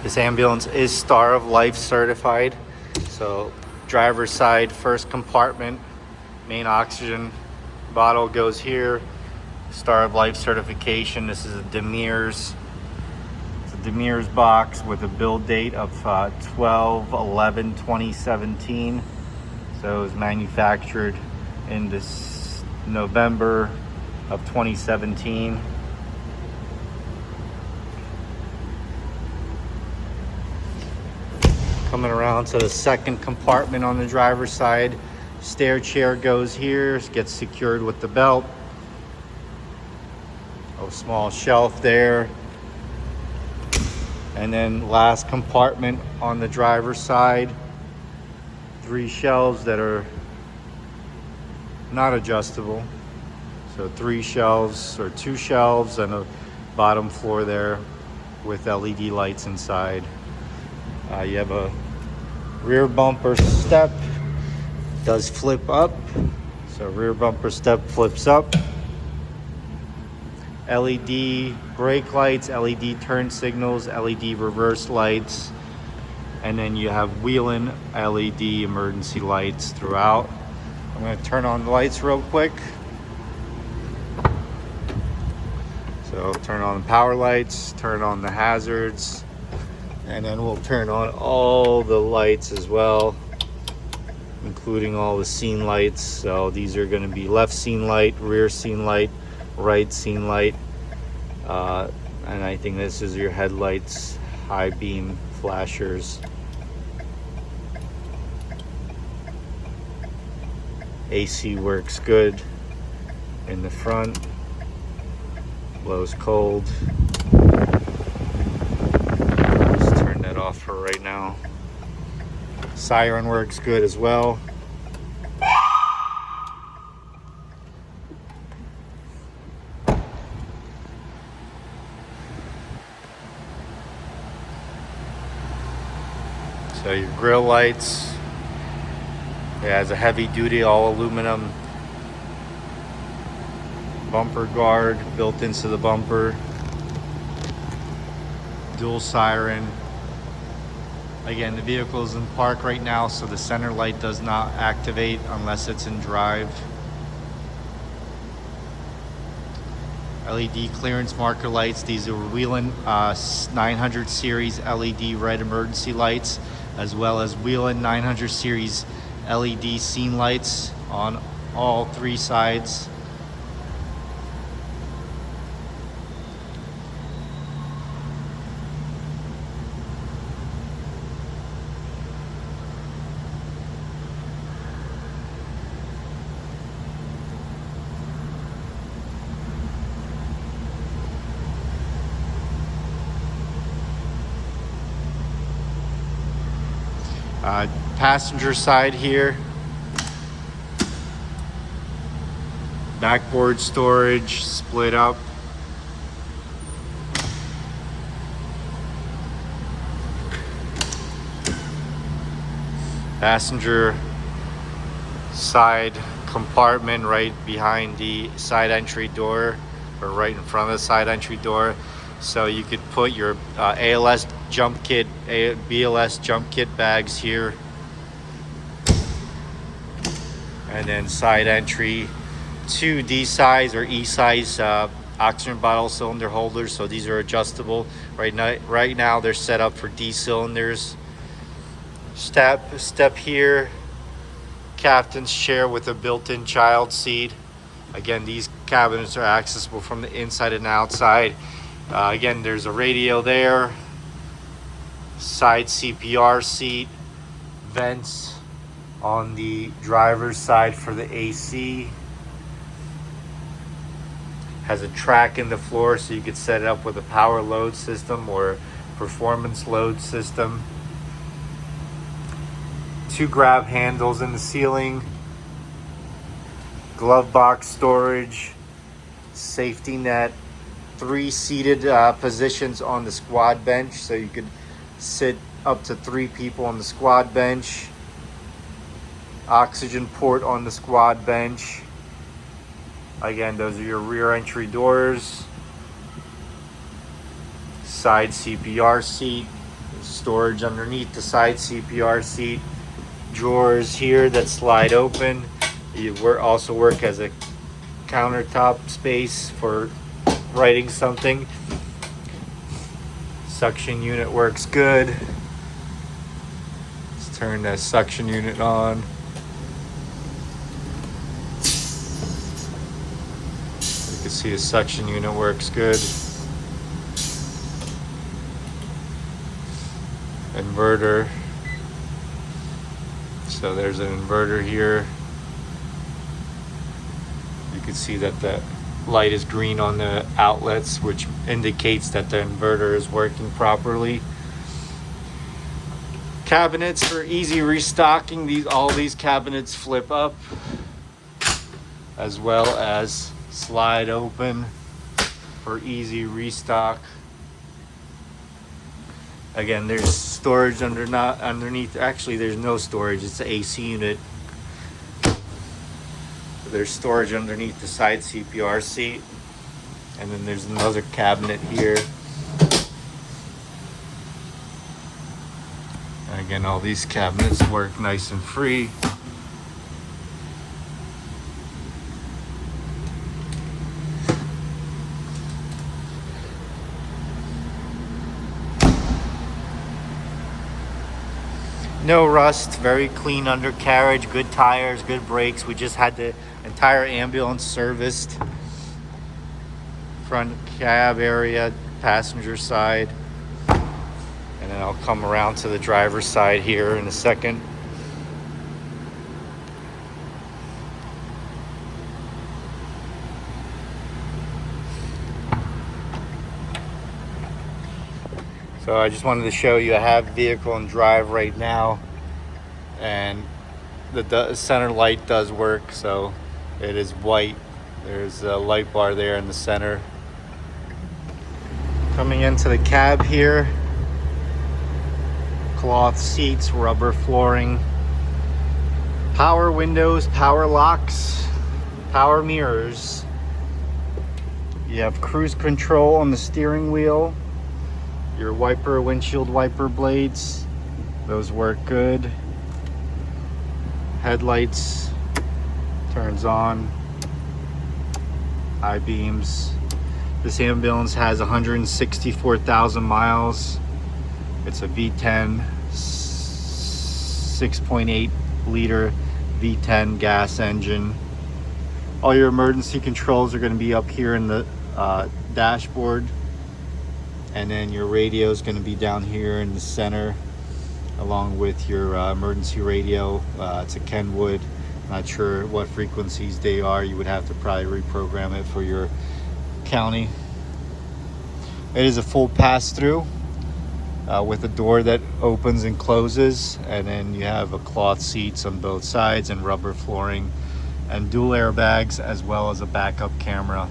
This ambulance is Star of Life certified. So driver's side, first compartment, main oxygen bottle goes here. Star of Life certification. This is a Demers. It's a Demers box with a build date of 12/11/2017. So it was manufactured in this November of 2017. Coming around to the second compartment on the driver's side, stair chair goes here, gets secured with the belt. A small shelf there. And then last compartment on the driver's side, 3 shelves that are not adjustable. So 3 shelves or 2 shelves and a bottom floor there with LED lights inside. You have a rear bumper step, does flip up. So rear bumper step flips up. LED brake lights, LED turn signals, LED reverse lights, and then you have wheeling LED emergency lights throughout. I'm going to turn on the lights real quick. So turn on the power lights, turn on the hazards, and then we'll turn on all the lights as well, including all the scene lights. So these are going to be left scene light, rear scene light, right scene light, and I think this is your headlights, high beam flashers. AC works good in the front, blows cold. Let's turn that off for right now. Siren works good as well. So your grill lights, it has a heavy duty all aluminum bumper guard built into the bumper. Dual siren. Again, the vehicle is in park right now, so the center light does not activate unless it's in drive. LED clearance marker lights. These are Whelen 900 series LED red emergency lights, as well as Whelen 900 series LED scene lights on all 3 sides. Passenger side here, backboard storage split up. Passenger side compartment right behind the side entry door, or right in front of the side entry door. So you could put your ALS jump kit, BLS jump kit bags here. And then side entry, 2 D size or E size oxygen bottle cylinder holders. So these are adjustable. Right now they're set up for D cylinders. Step here, captain's chair with a built-in child seat. Again, these cabinets are accessible from the inside and outside. Again, there's a radio there, side CPR seat, vents on the driver's side for the AC. Has a track in the floor, so you could set it up with a power load system or performance load system. 2 grab handles in the ceiling, glove box storage, safety net, 3 seated positions on the squad bench, so you could sit up to 3 people on the squad bench. Oxygen port on the squad bench. Again, those are your rear entry doors. Side CPR seat, storage underneath the side CPR seat, drawers here that slide open. You also work as a countertop space for writing something. Suction unit works good. Let's turn the suction unit on. You can see the suction unit works good. Inverter. So there's an inverter here. You can see that the light is green on the outlets, which indicates that the inverter is working properly. Cabinets for easy restocking. All these cabinets flip up, as well as slide open for easy restock. Again, there's storage underneath. Actually, there's no storage. It's the AC unit. There's storage underneath the side CPR seat. And then there's another cabinet here. And again, all these cabinets work nice and free. No rust, very clean undercarriage, good tires, good brakes. We just had the entire ambulance serviced. Front cab area, passenger side. And then I'll come around to the driver's side here in a second. So I just wanted to show you I have vehicle and drive right now, and the center light does work, so it is white. There's a light bar there in the center. Coming into the cab here, cloth seats, rubber flooring, power windows, power locks, power mirrors. You have cruise control on the steering wheel. Your windshield wiper blades, those work good. Headlights turns on. High beams. This ambulance has 164,000 miles. It's a V10 6.8 liter V10 gas engine. All your emergency controls are going to be up here in the dashboard. And then your radio is going to be down here in the center, along with your emergency radio. It's a Kenwood. Not sure what frequencies they are. You would have to probably reprogram it for your county. It is a full pass-through with a door that opens and closes. And then you have a cloth seats on both sides and rubber flooring and dual airbags, as well as a backup camera.